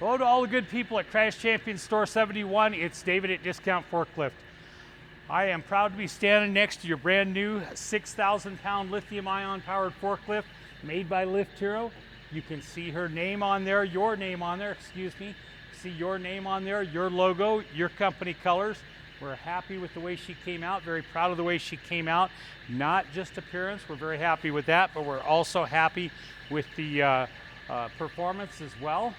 Hello to all the good people at Crash Champion Store 71. It's David at Discount Forklift. I am proud to be standing next to your brand new 6,000 pound lithium ion powered forklift made by Lift Hero. You can see her name on there, your name on there, excuse me. See your name on there, your logo, your company colors. We're happy with the way she came out, very proud of the way she came out. Not just appearance, we're very happy with that, but we're also happy with the performance as well.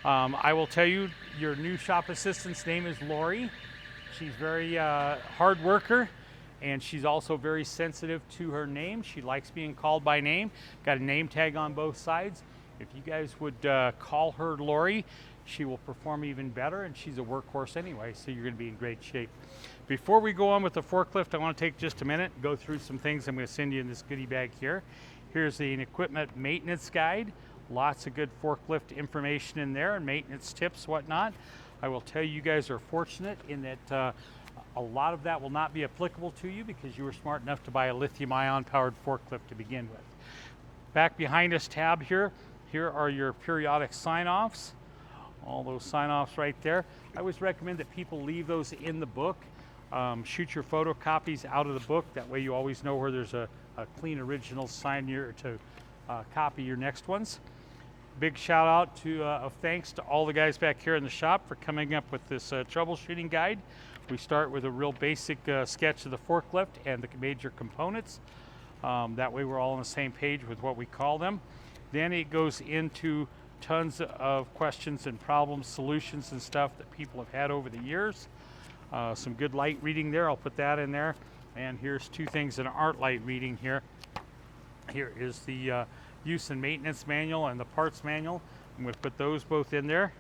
I will tell you, your new shop assistant's name is Lori. She's very hard worker, and she's also very sensitive to her name. She likes being called by name. Got a name tag on both sides. If you guys would call her Lori, she will perform even better, and she's a workhorse anyway, so you're going to be in great shape. Before we go on with the forklift, I want to take just a minute and go through some things I'm going to send you in this goodie bag here. Here's an equipment maintenance guide. Lots of good forklift information in there and maintenance tips, whatnot. I will tell you, you guys are fortunate in that a lot of that will not be applicable to you because you were smart enough to buy a lithium-ion powered forklift to begin with. Back behind this tab here are your periodic sign-offs. All those sign-offs right there. I always recommend that people leave those in the book. Shoot your photocopies out of the book. That way you always know where there's a clean original sign here to copy your next ones. Big shout out of thanks to all the guys back here in the shop for coming up with this troubleshooting guide. We start with a real basic sketch of the forklift and the major components. That way we're all on the same page with what we call them. Then it goes into tons of questions and problems, solutions and stuff that people have had over the years. Some good light reading there, I'll put that in there. And here's two things that aren't light reading here. Here is the use and maintenance manual and the parts manual. I'm going to put those both in there.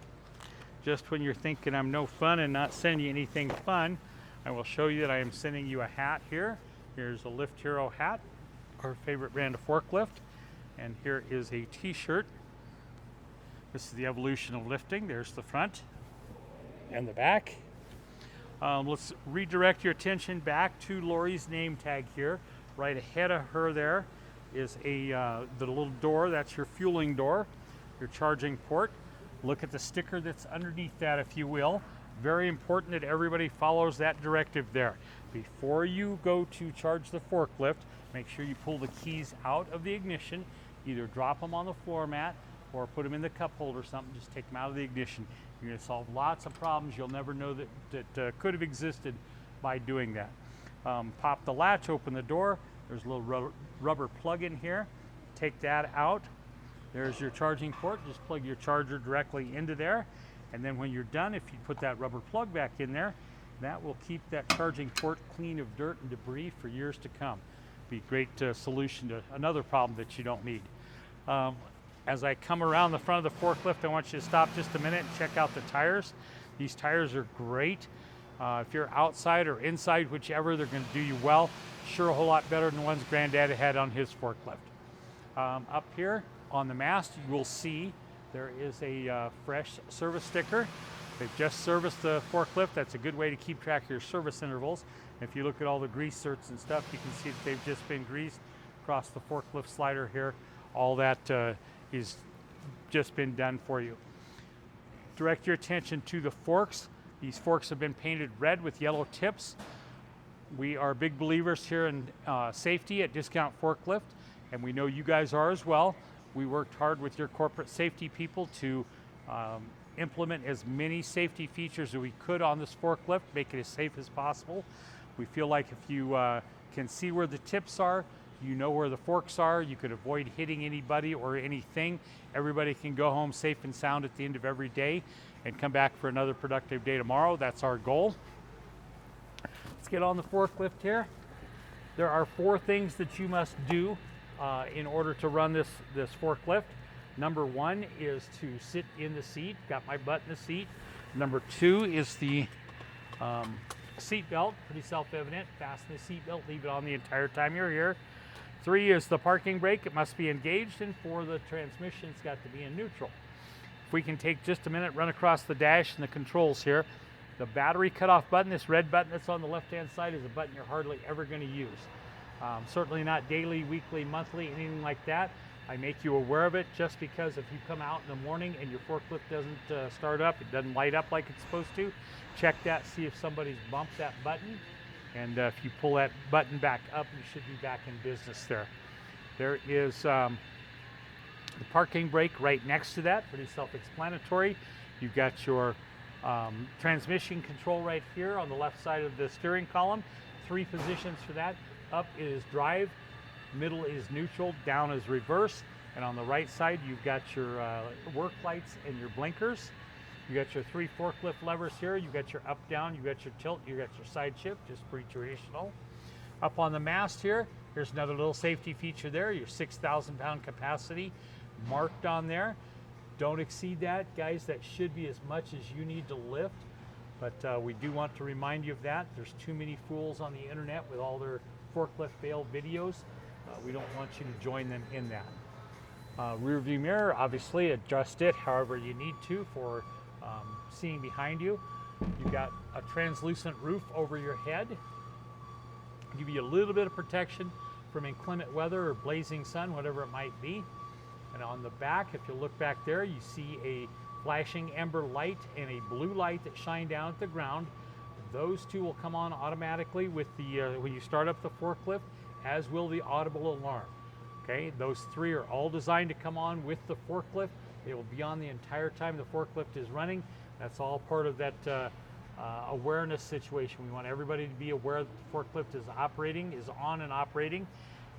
Just when you're thinking I'm no fun and not sending you anything fun, I will show you that I am sending you a hat here. Here's a Lift Hero hat, our favorite brand of forklift. And here is a t-shirt. This is the evolution of lifting. There's the front and the back. Let's redirect your attention back to Lori's name tag here. Right ahead of her there is the little door. That's your fueling door, your charging port. Look at the sticker that's underneath that, if you will. Very important that everybody follows that directive there. Before you go to charge the forklift, make sure you pull the keys out of the ignition. Either drop them on the floor mat or put them in the cup holder or something. Just take them out of the ignition. You're going to solve lots of problems you'll never know that could have existed by doing that. Pop the latch, open the door. There's a little rubber plug in here. Take that out. There's your charging port. Just plug your charger directly into there. And then when you're done, if you put that rubber plug back in there, that will keep that charging port clean of dirt and debris for years to come. Be a great solution to another problem that you don't need. As I come around the front of the forklift, I want you to stop just a minute and check out the tires. These tires are great. If you're outside or inside, whichever, they're going to do you well. Sure, a whole lot better than the ones Granddad had on his forklift. Up here on the mast, you will see there is a fresh service sticker. They've just serviced the forklift. That's a good way to keep track of your service intervals. If you look at all the grease certs and stuff, you can see that they've just been greased across the forklift slider here. All that is just been done for you. Direct your attention to the forks. These forks have been painted red with yellow tips. We are big believers here in safety at Discount Forklift, and we know you guys are as well. We worked hard with your corporate safety people to implement as many safety features as we could on this forklift, make it as safe as possible. We feel like if you can see where the tips are, you know where the forks are, you could avoid hitting anybody or anything. Everybody can go home safe and sound at the end of every day and come back for another productive day tomorrow. That's our goal. Let's get on the forklift here. There are 4 things that you must do in order to run this forklift. Number 1 is to sit in the seat. Got my butt in the seat. Number 2 is the seat belt. Pretty self-evident. Fasten the seat belt. Leave it on the entire time you're here. 3 is the parking brake. It must be engaged. And 4, the transmission. It's got to be in neutral. If we can take just a minute, run across the dash and the controls here. The battery cutoff button, this red button that's on the left-hand side, is a button you're hardly ever going to use. Certainly not daily, weekly, monthly, anything like that. I make you aware of it just because if you come out in the morning and your forklift doesn't start up, it doesn't light up like it's supposed to, check that, see if somebody's bumped that button. And if you pull that button back up, you should be back in business there. There is the parking brake right next to that, pretty self-explanatory. You've got your transmission control right here on the left side of the steering column. 3 positions for that. Up is drive, middle is neutral, down is reverse, and on the right side you've got your work lights and your blinkers. You got your 3 forklift levers here. You got your up, down, you got your tilt, you got your side shift, just pretty traditional. Up on the mast here, here's another little safety feature there, your 6,000 pound capacity marked on there. Don't exceed that, guys. That should be as much as you need to lift, but we do want to remind you of that. There's too many fools on the internet with all their forklift fail videos. We don't want you to join them in that. Rear view mirror, obviously adjust it however you need to for seeing behind you. You've got a translucent roof over your head. Give you a little bit of protection from inclement weather or blazing sun, whatever it might be. And on the back, if you look back there, you see a flashing ember light and a blue light that shine down at the ground. Those 2 will come on automatically with the when you start up the forklift, as will the audible alarm. Okay, those 3 are all designed to come on with the forklift. They will be on the entire time the forklift is running. That's all part of that awareness situation. We want everybody to be aware that the forklift is on and operating,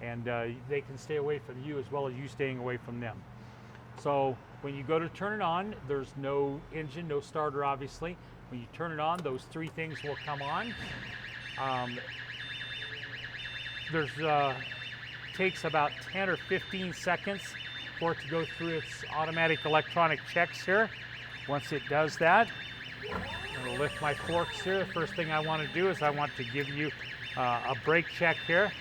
and they can stay away from you as well as you staying away from them. So when you go to turn it on, there's no engine, no starter obviously. When you turn it on, those 3 things will come on. Takes about 10 or 15 seconds for it to go through its automatic electronic checks here. Once it does that, I'm going to lift my forks here. The first thing I want to do is I want to give you a brake check here.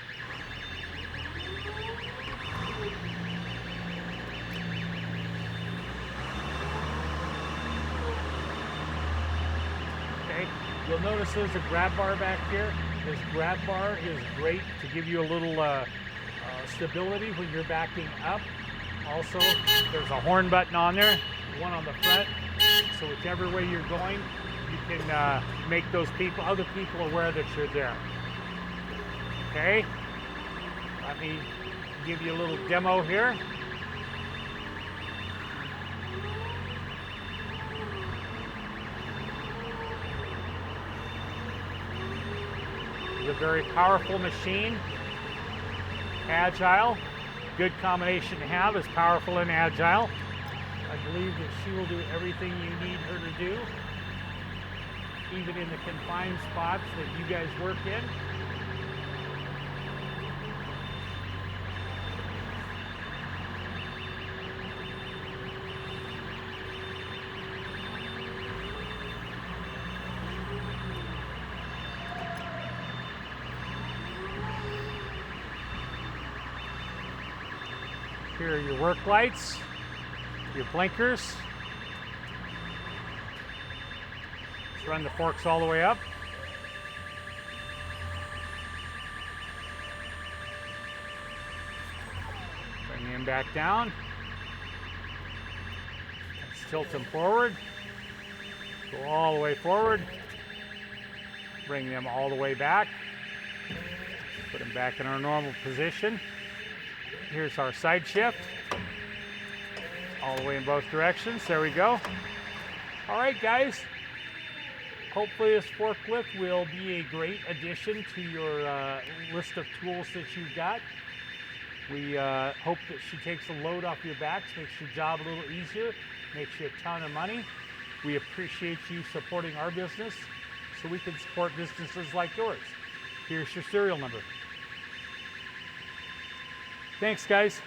Okay, you'll notice there's a grab bar back here. This grab bar is great to give you a little stability when you're backing up. Also, there's a horn button on there, one on the front, so whichever way you're going, you can make those other people aware that you're there. Okay, let me give you a little demo here. It's a very powerful machine. Agile, good combination to have, is powerful and agile. I believe that she will do everything you need her to do, even in the confined spots that you guys work in. Here are your work lights, your blinkers. Let's run the forks all the way up. Bring them back down. Let's tilt them forward. Go all the way forward. Bring them all the way back. Put them back in our normal position. Here's our side shift, all the way in both directions. There we go. All right, guys. Hopefully this forklift will be a great addition to your list of tools that you've got. We hope that she takes a load off your backs, makes your job a little easier, makes you a ton of money. We appreciate you supporting our business so we can support businesses like yours. Here's your serial number. Thanks, guys.